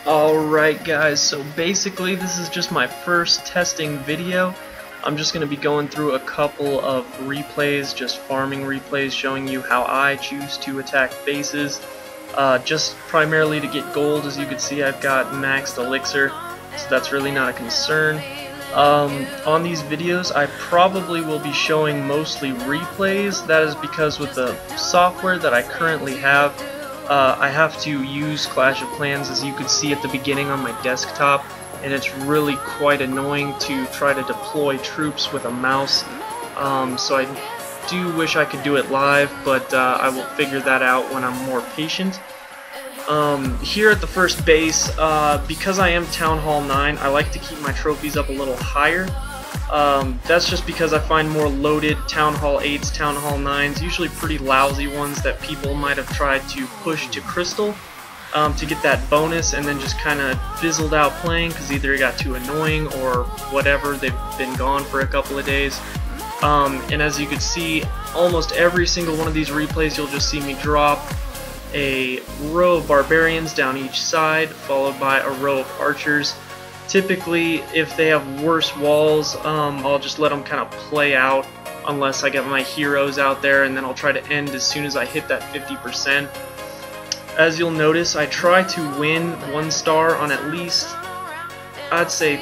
Alright guys, so basically this is just my first testing video. I'm just going to be going through a couple of replays, just farming replays, showing you how I choose to attack bases. Just primarily to get gold. As you can see, I've got maxed elixir, so that's really not a concern. On these videos I probably will be showing mostly replays. That is because with the software that I currently have, I have to use Clash of Clans, as you could see at the beginning on my desktop, and it's really quite annoying to try to deploy troops with a mouse. So I do wish I could do it live, but I will figure that out when I'm more patient. Here at the first base, because I am Town Hall 9, I like to keep my trophies up a little higher. That's just because I find more loaded Town Hall 8s, Town Hall 9s, usually pretty lousy ones that people might have tried to push to Crystal to get that bonus and then just kind of fizzled out playing because either it got too annoying or whatever, they've been gone for a couple of days. And as you can see, almost every single one of these replays you'll just see me drop a row of barbarians down each side, followed by a row of archers. Typically, if they have worse walls, I'll just let them kind of play out unless I get my heroes out there, and then I'll try to end as soon as I hit that 50%. As you'll notice, I try to win 1 star on at least, I'd say,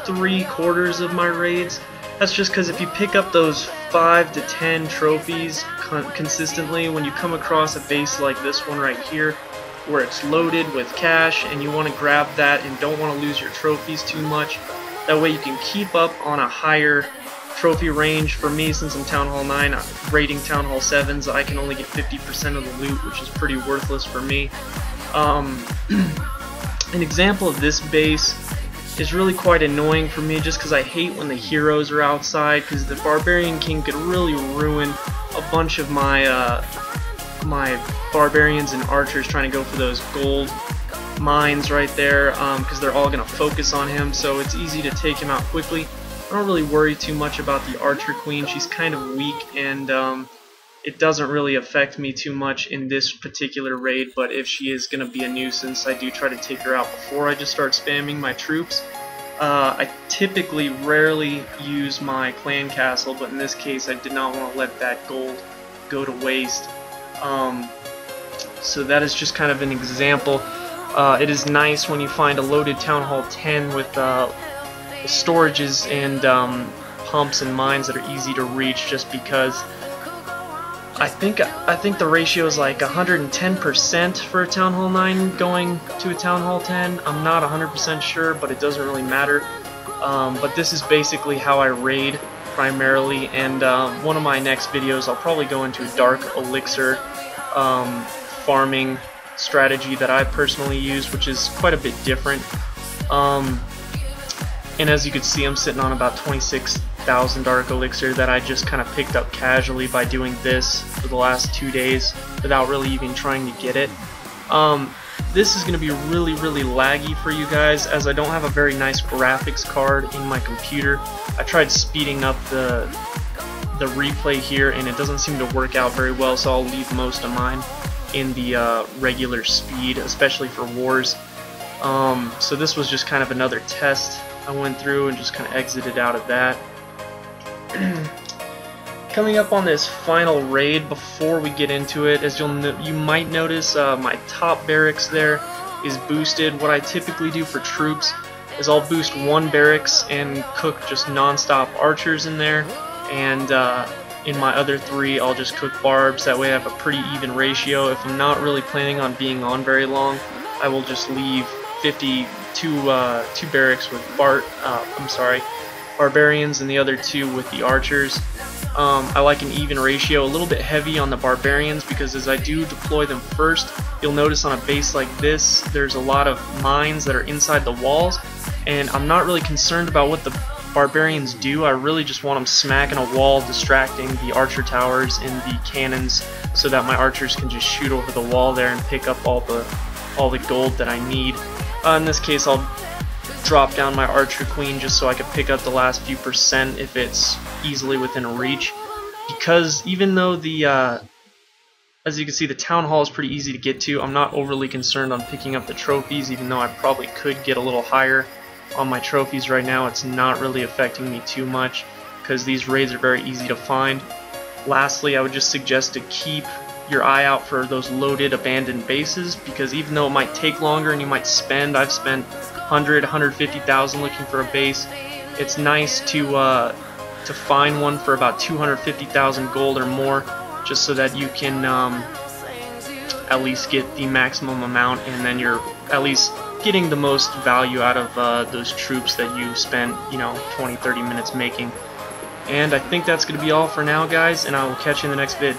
3/4 of my raids. That's just because if you pick up those 5 to 10 trophies consistently, when you come across a base like this one right here, where it's loaded with cash and you want to grab that and don't want to lose your trophies too much, that way you can keep up on a higher trophy range. For me, since I'm Town Hall 9, raiding Town Hall 7s, I can only get 50% of the loot, which is pretty worthless for me. An example of this base is really quite annoying for me just because I hate when the heroes are outside, because the Barbarian King could really ruin a bunch of my my barbarians and archers trying to go for those gold mines right there, because they're all going to focus on him, so it's easy to take him out quickly. I don't really worry too much about the archer queen. She's kind of weak, and it doesn't really affect me too much in this particular raid, but if she is going to be a nuisance, I do try to take her out before I just start spamming my troops. I typically rarely use my clan castle, but in this case I did not want to let that gold go to waste. So that is just kind of an example. It is nice when you find a loaded Town Hall 10 with storages and pumps and mines that are easy to reach, just because I think the ratio is like 110% for a Town Hall 9 going to a Town Hall 10. I'm not 100% sure, but it doesn't really matter. But this is basically how I raid primarily, and one of my next videos I'll probably go into a dark elixir farming strategy that I personally use, which is quite a bit different. And as you can see, I'm sitting on about 26,000 dark elixir that I just kind of picked up casually by doing this for the last 2 days without really even trying to get it. This is going to be really laggy for you guys, as I don't have a very nice graphics card in my computer. I tried speeding up the replay here and it doesn't seem to work out very well, so I'll leave most of mine in the regular speed, especially for wars. So this was just kind of another test I went through and just kind of exited out of that. Coming up on this final raid, before we get into it, as you might notice, my top barracks there is boosted. What I typically do for troops is I'll boost 1 barracks and cook just non-stop archers in there, and in my other 3 I'll just cook barbs. That way I have a pretty even ratio. If I'm not really planning on being on very long, I will just leave 52 barracks with barbarians and the other 2 with the archers. I like an even ratio, a little bit heavy on the barbarians, because as I do deploy them first, you'll notice on a base like this there's a lot of mines that are inside the walls, and I'm not really concerned about what the barbarians do. I really just want them smacking a wall, distracting the archer towers and the cannons, so that my archers can just shoot over the wall there and pick up all the gold that I need. In this case, I'll drop down my archer queen just so I can pick up the last few percent if it's easily within reach, because even though the As you can see, the town hall is pretty easy to get to. I'm not overly concerned on picking up the trophies, even though I probably could get a little higher on my trophies right now. It's not really affecting me too much because these raids are very easy to find. Lastly, I would just suggest to keep your eye out for those loaded abandoned bases, because even though it might take longer and you might spend, I've spent 100, 150,000 looking for a base, it's nice to find one for about 250,000 gold or more, just so that you can at least get the maximum amount, and then you're at least getting the most value out of those troops that you spent, 20-30 minutes making. And I think that's going to be all for now, guys, and I will catch you in the next vid.